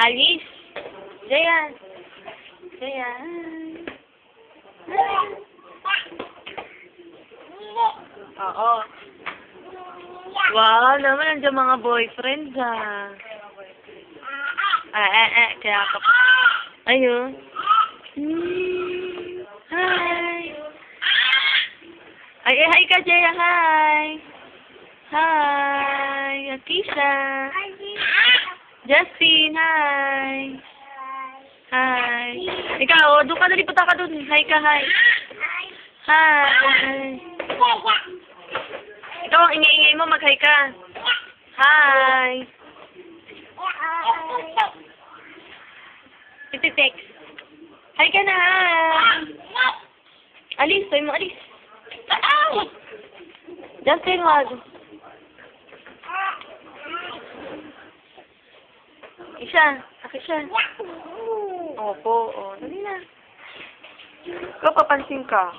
Alice. Jayan. Jayan. Oo. Wow, naman nandiyan mga boyfriends ah. Kaya ka pa. Ayun. Hi. Ay, hi ka, Jaya. Hi. Hi. Akisha. Justin, hi. Hi. Ikaw, doon ka na, liputan ka doon. Hi ka, hi. Hi. Ikaw ang ingay-ingay mo, mag-hi ka. Hi. Iti-text. Hi ka na, hi. Alis, tayo mo, alis. Justin, wag. Akisha. Opo, dali na. Ikaw, papansin ka.